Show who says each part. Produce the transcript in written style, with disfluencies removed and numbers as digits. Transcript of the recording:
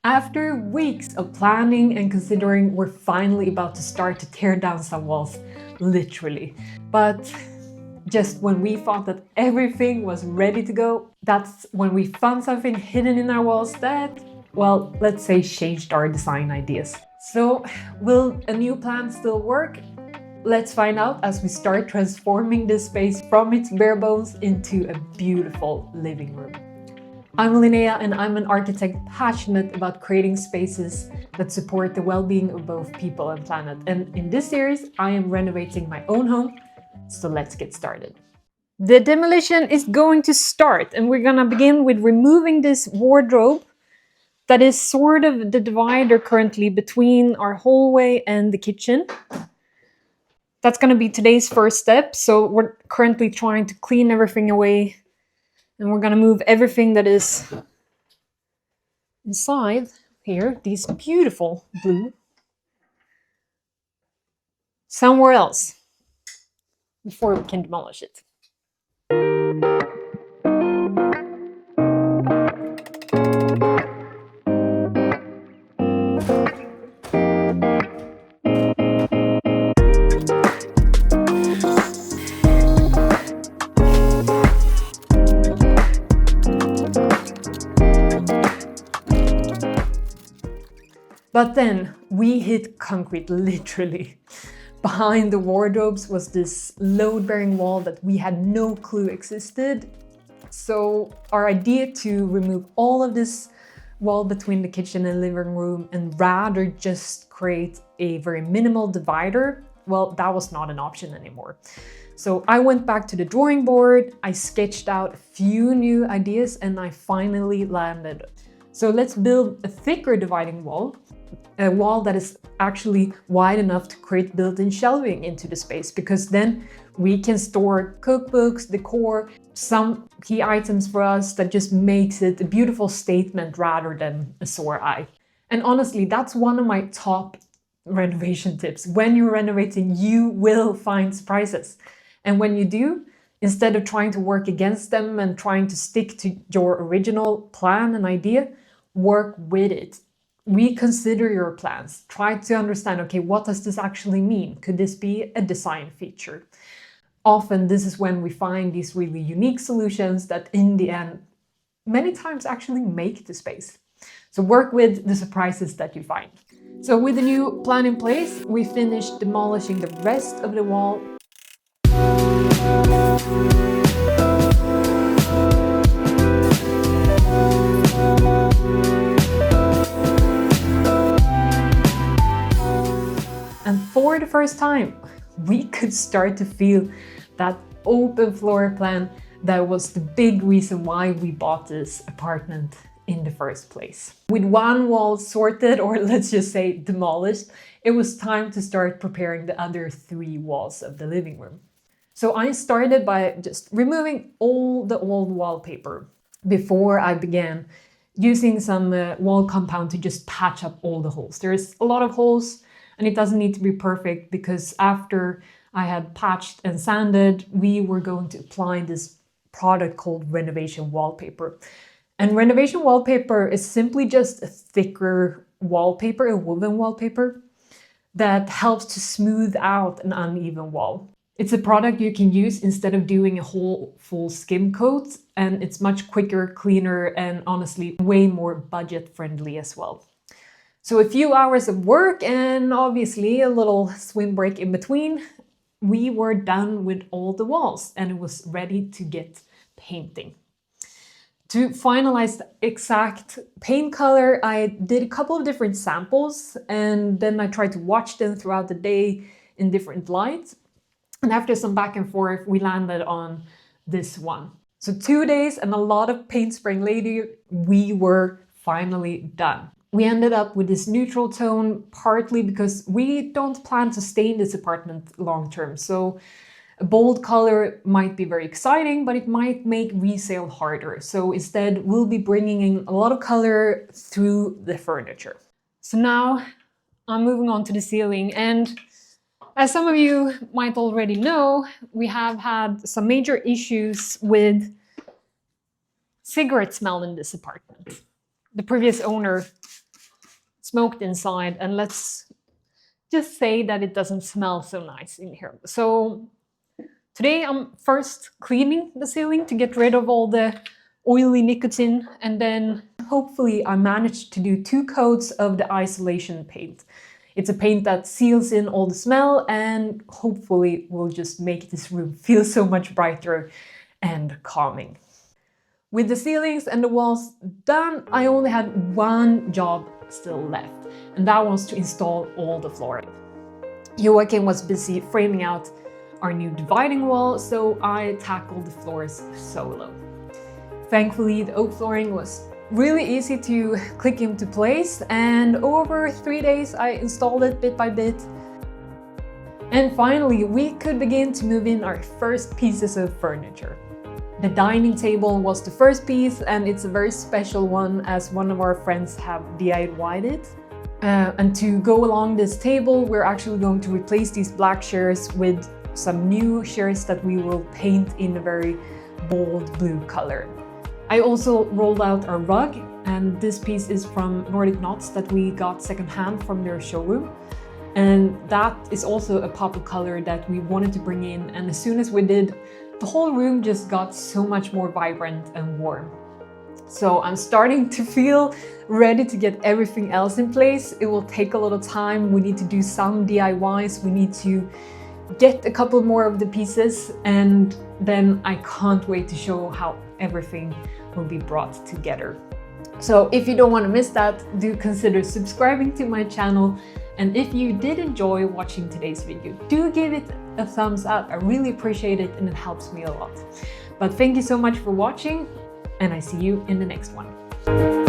Speaker 1: After weeks of planning and considering, we're finally about to start to tear down some walls, literally. But just when we thought that everything was ready to go, that's when we found something hidden in our walls that, well, let's say changed our design ideas. So, will a new plan still work? Let's find out as we start transforming this space from its bare bones into a beautiful living room. I'm Linnea, and I'm an architect passionate about creating spaces that support the well-being of both people and planet. And in this series, I am renovating my own home. So let's get started. The demolition is going to start, and we're gonna begin with removing this wardrobe that is sort of the divider currently between our hallway and the kitchen. That's gonna be today's first step. So we're currently trying to clean everything away, and we're gonna move everything that is inside here, these beautiful blue, somewhere else before we can demolish it. But then we hit concrete, literally. Behind the wardrobes was this load-bearing wall that we had no clue existed. So our idea to remove all of this wall between the kitchen and living room and rather just create a very minimal divider, well, that was not an option anymore. So I went back to the drawing board, I sketched out a few new ideas, and I finally landed. So let's build a thicker dividing wall, a wall that is actually wide enough to create built-in shelving into the space, because then we can store cookbooks, decor, some key items for us that just makes it a beautiful statement rather than a sore eye. And honestly, that's one of my top renovation tips. When you're renovating, you will find surprises. And when you do, instead of trying to work against them and trying to stick to your original plan and idea, work with it. Reconsider your plans. Try to understand, okay, what does this actually mean? Could this be a design feature? Often this is when we find these really unique solutions that in the end, many times actually make the space. So work with the surprises that you find. So with the new plan in place, we finished demolishing the rest of the wall. And for the first time, we could start to feel that open floor plan that was the big reason why we bought this apartment in the first place. With one wall sorted, or let's just say demolished, it was time to start preparing the other 3 walls of the living room. So I started by just removing all the old wallpaper before I began using some wall compound to just patch up all the holes. There's a lot of holes, and it doesn't need to be perfect, because after I had patched and sanded, we were going to apply this product called renovation wallpaper. And renovation wallpaper is simply just a thicker wallpaper, a woven wallpaper, that helps to smooth out an uneven wall. It's a product you can use instead of doing a whole full skim coat, and it's much quicker, cleaner, and honestly way more budget friendly as well. So a few hours of work and obviously a little swim break in between, we were done with all the walls and it was ready to get painting. To finalize the exact paint color, I did a couple of different samples and then I tried to watch them throughout the day in different lights. And after some back and forth, we landed on this one. So 2 days and a lot of paint spraying later, we were finally done. We ended up with this neutral tone, partly because we don't plan to stay in this apartment long term. So a bold color might be very exciting, but it might make resale harder. So instead, we'll be bringing in a lot of color through the furniture. So now I'm moving on to the ceiling. And as some of you might already know, we have had some major issues with cigarette smell in this apartment. The previous owner smoked inside, and let's just say that it doesn't smell so nice in here. So today I'm first cleaning the ceiling to get rid of all the oily nicotine, and then hopefully I managed to do 2 coats of the isolation paint. It's a paint that seals in all the smell and hopefully will just make this room feel so much brighter and calming. With the ceilings and the walls done, I only had one job still left, and that was to install all the flooring. Joachim was busy framing out our new dividing wall, so I tackled the floors solo. Thankfully, the oak flooring was really easy to click into place, and over 3 days I installed it bit by bit. And finally, we could begin to move in our first pieces of furniture. The dining table was the first piece, and it's a very special one as one of our friends have DIY'd it. And to go along this table, we're actually going to replace these black chairs with some new chairs that we will paint in a very bold blue color. I also rolled out our rug, and this piece is from Nordic Knots that we got secondhand from their showroom. And that is also a pop of color that we wanted to bring in, and as soon as we did, the whole room just got so much more vibrant and warm. So I'm starting to feel ready to get everything else in place. It will take a little time. We need to do some DIYs. We need to get a couple more of the pieces, and then I can't wait to show how everything will be brought together. So if you don't want to miss that, do consider subscribing to my channel. And if you did enjoy watching today's video, do give it a thumbs up. I really appreciate it and it helps me a lot. But thank you so much for watching, and I see you in the next one.